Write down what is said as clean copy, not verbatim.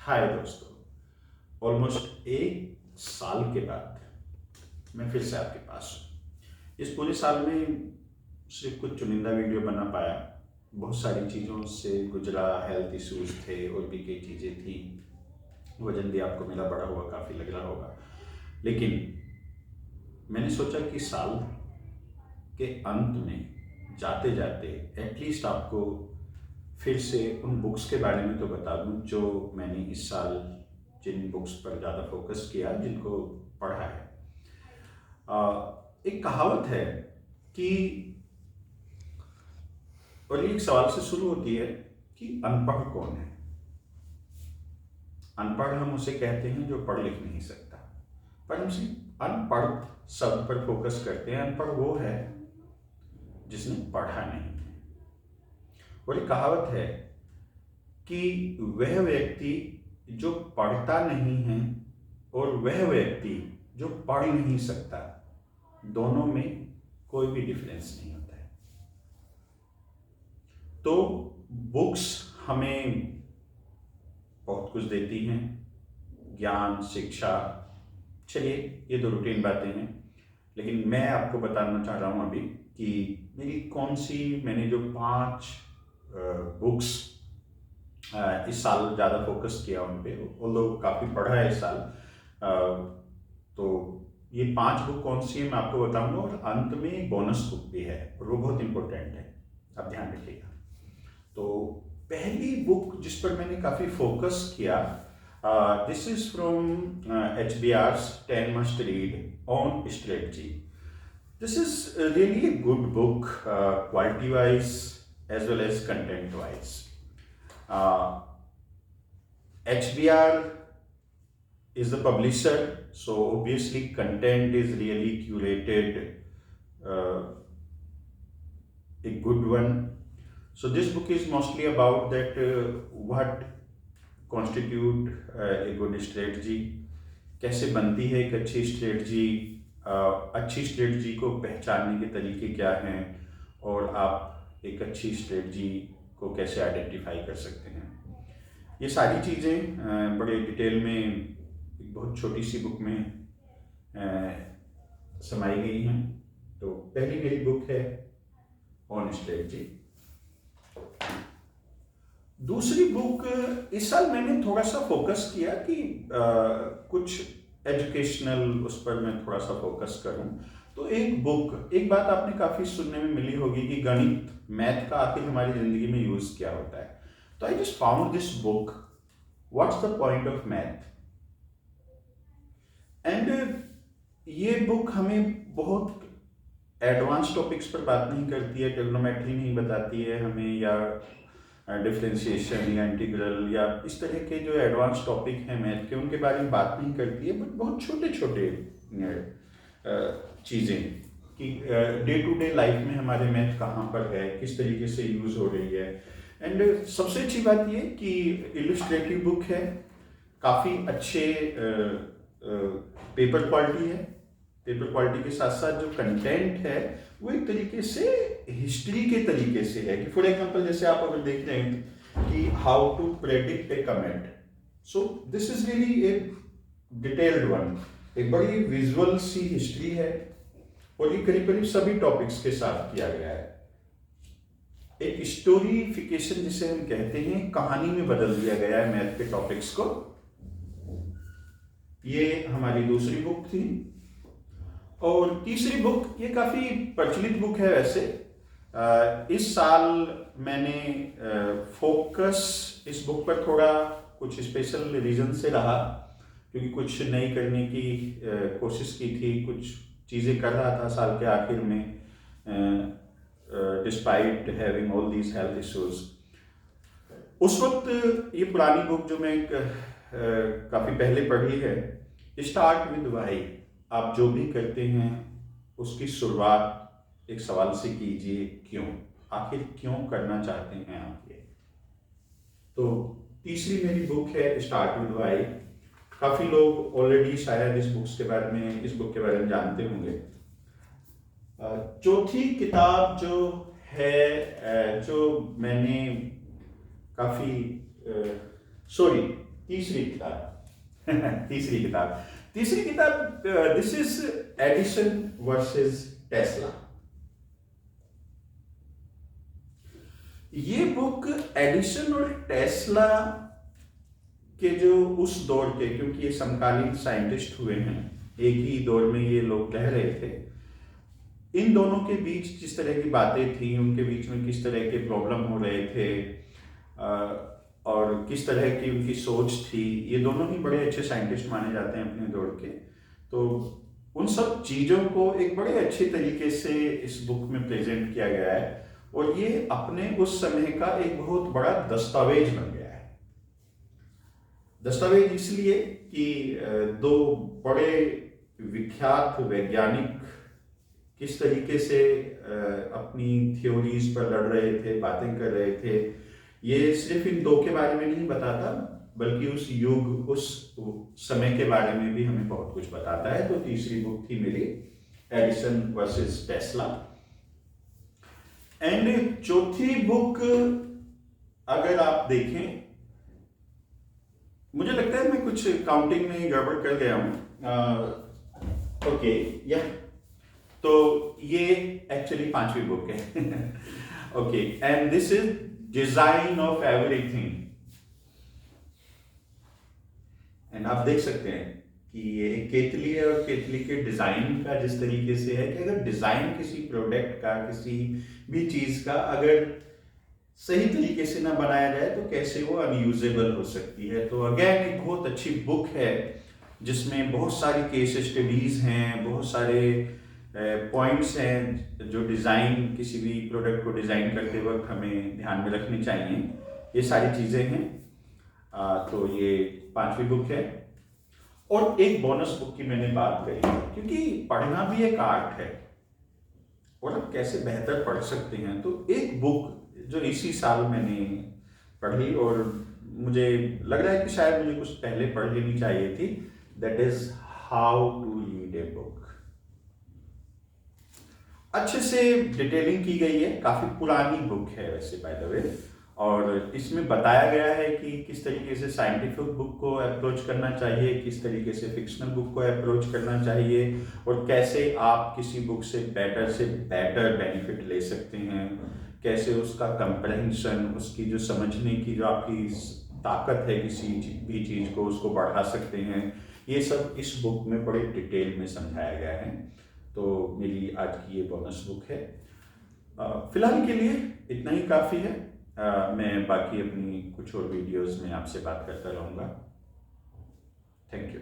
हाय दोस्तों, ऑलमोस्ट एक साल के बाद मैं फिर से आपके पास हूँ। इस पूरे साल में सिर्फ कुछ चुनिंदा वीडियो बना पाया। बहुत सारी चीज़ों से गुजरा, हेल्थ इश्यूज थे और भी कई चीज़ें थी। वजन भी आपको मेरा बढ़ा हुआ काफ़ी लग रहा होगा। लेकिन मैंने सोचा कि साल के अंत में जाते जाते एटलीस्ट आपको फिर से उन बुक्स के बारे में तो बता दूं जो मैंने इस साल जिन बुक्स पर ज़्यादा फोकस किया, जिनको पढ़ा है। एक कहावत है कि, और ये एक सवाल से शुरू होती है कि अनपढ़ कौन है। अनपढ़ हम उसे कहते हैं जो पढ़ लिख नहीं सकता, पर हम सिर्फ अनपढ़ शब्द पर फोकस करते हैं। अनपढ़ वो है जिसने पढ़ा नहीं है। और एक कहावत है कि वह व्यक्ति जो पढ़ता नहीं है और वह व्यक्ति जो पढ़ नहीं सकता, दोनों में कोई भी डिफरेंस नहीं होता है। तो बुक्स हमें बहुत कुछ देती हैं, ज्ञान, शिक्षा। चलिए, ये तो रूटीन बातें हैं, लेकिन मैं आपको बताना चाह रहा हूँ अभी कि मैंने जो 5 बुक्स इस साल ज़्यादा फोकस किया उन पे, वो लोग काफ़ी पढ़ा है इस साल। तो ये 5 बुक कौन सी है मैं आपको बताऊंगा, और अंत में एक बोनस बुक भी है और वो बहुत इंपॉर्टेंट है, आप ध्यान रखिएगा। तो पहली बुक जिस पर मैंने काफ़ी फोकस किया, this is from HBR's 10 Must Read on Strategy. This is really a good book, quality wise as well as content wise. HBR is the publisher, so obviously content is really curated, a good one. So this book is mostly about that, what constitute a good strategy, कैसे बनती है एक अच्छी strategy, अच्छी strategy को पहचानने के तरीके क्या हैं, और आप एक अच्छी स्ट्रेटजी को कैसे आइडेंटिफाई कर सकते हैं। ये सारी चीज़ें बड़े डिटेल में एक बहुत छोटी सी बुक में समाई गई हैं। तो पहली मेरी बुक है ऑन स्ट्रेटजी। दूसरी बुक, इस साल मैंने थोड़ा सा फोकस किया कि कुछ एजुकेशनल उस पर मैं थोड़ा सा फोकस करूं। तो एक बात आपने काफ़ी सुनने में मिली होगी कि गणित, मैथ का आखिर हमारी ज़िंदगी में यूज़ क्या होता है। तो I just found this book, what's the point of math. And ये बुक हमें बहुत एडवांस टॉपिक्स पर बात नहीं करती है, ट्रिग्नोमेट्री नहीं बताती है हमें, या डिफरेंशिएशन या इंटीग्रल या इस तरह के जो एडवांस टॉपिक हैं मैथ के, उनके बारे में बात नहीं करती है। बट बहुत छोटे छोटे चीज़ें कि डे टू डे लाइफ में हमारे मैथ कहाँ पर है, किस तरीके से यूज़ हो रही है। एंड सबसे अच्छी बात ये कि इलस्ट्रेटिव बुक है, काफ़ी अच्छे पेपर क्वालिटी है। पेपर क्वालिटी के साथ साथ जो कंटेंट है वो एक तरीके से हिस्ट्री के तरीके से है कि, फॉर एग्जांपल, जैसे आप अगर देख रहे हैं कि how to predict a comment, so this is really a detailed one, एक बड़ी विजुअल सी हिस्ट्री है, और ये करीब करीब सभी टॉपिक्स के साथ किया गया है। एक स्टोरीफिकेशन जिसे हम कहते हैं, कहानी में बदल दिया गया है मैथ के टॉपिक्स को। ये हमारी दूसरी बुक थी। और तीसरी बुक, ये काफ़ी प्रचलित बुक है वैसे। इस साल मैंने फोकस इस बुक पर थोड़ा कुछ स्पेशल रीज़न से रहा, क्योंकि कुछ नई करने की कोशिश की थी, कुछ चीज़ें कर रहा था साल के आखिर में, despite having all these health issues. उस वक्त ये पुरानी बुक जो मैं काफ़ी पहले पढ़ी है, स्टार्ट विद वाई। आप जो भी करते हैं उसकी शुरुआत एक सवाल से कीजिए, क्यों, आखिर क्यों करना चाहते हैं आप ये। तो तीसरी मेरी बुक है स्टार्ट विद वाई। काफ़ी लोग ऑलरेडी शायद इस बुक के बारे में जानते होंगे। चौथी किताब जो है, जो मैंने काफ़ी तीसरी किताब तीसरी किताब this is Edison versus Tesla. ये बुक एडिसन और टेस्ला के जो उस दौर के, क्योंकि ये समकालीन साइंटिस्ट हुए हैं, एक ही दौर में ये लोग रह रहे थे, इन दोनों के बीच जिस तरह की बातें थी, उनके बीच में किस तरह के प्रॉब्लम हो रहे थे और किस तरह की उनकी सोच थी, ये दोनों ही बड़े अच्छे साइंटिस्ट माने जाते हैं अपने दौर के। तो उन सब चीज़ों को एक बड़े अच्छे तरीके से इस बुक में प्रेजेंट किया गया है और ये अपने उस समय का एक बहुत बड़ा दस्तावेज बन गया है। दस्तावेज इसलिए कि दो बड़े विख्यात वैज्ञानिक किस तरीके से अपनी थ्योरीज पर लड़ रहे थे, बातें कर रहे थे। ये सिर्फ इन दो के बारे में नहीं बताता, बल्कि उस युग, उस समय के बारे में भी हमें बहुत कुछ बताता है। तो तीसरी बुक थी मेरी एडिसन वर्सेस टेस्ला। एंड चौथी बुक अगर आप देखें, मुझे लगता है मैं कुछ काउंटिंग में गड़बड़ कर गया हूं। ओके या तो ये एक्चुअली 5वीं बुक है। Okay, and this is design of everything. And आप देख सकते हैं कि ये केतली है और केतली के डिजाइन का जिस तरीके से है कि अगर डिजाइन किसी प्रोडक्ट का, किसी भी चीज का अगर सही तरीके से ना बनाया जाए तो कैसे वो अनयूजेबल हो सकती है। तो अगेन एक बहुत अच्छी बुक है जिसमें बहुत सारी केस स्टडीज हैं, बहुत सारे पॉइंट्स हैं जो डिज़ाइन, किसी भी प्रोडक्ट को डिज़ाइन करते वक्त हमें ध्यान में रखनी चाहिए। ये सारी चीज़ें हैं। तो ये 5वीं बुक है। और एक बोनस बुक की मैंने बात करी क्योंकि पढ़ना भी एक आर्ट है और आप कैसे बेहतर पढ़ सकते हैं। तो एक बुक जो इसी साल मैंने पढ़ी और मुझे लग रहा है कि शायद मुझे कुछ पहले पढ़ लेनी चाहिए थी, that is how to read a book. अच्छे से डिटेलिंग की गई है, काफी पुरानी बुक है वैसे बाय द वे, और इसमें बताया गया है कि किस तरीके से साइंटिफिक बुक को अप्रोच करना चाहिए, किस तरीके से फिक्शनल बुक को अप्रोच करना चाहिए और कैसे आप किसी बुक से बेटर बेनिफिट ले सकते हैं, कैसे उसका कंप्रहेंशन, उसकी जो समझने की जो आपकी ताकत है किसी भी चीज़ को, उसको बढ़ा सकते हैं। ये सब इस बुक में बड़े डिटेल में समझाया गया है। तो मेरी आज की ये बोनस बुक है। फिलहाल के लिए इतना ही काफ़ी है। मैं बाकी अपनी कुछ और वीडियोस में आपसे बात करता रहूँगा। Thank you.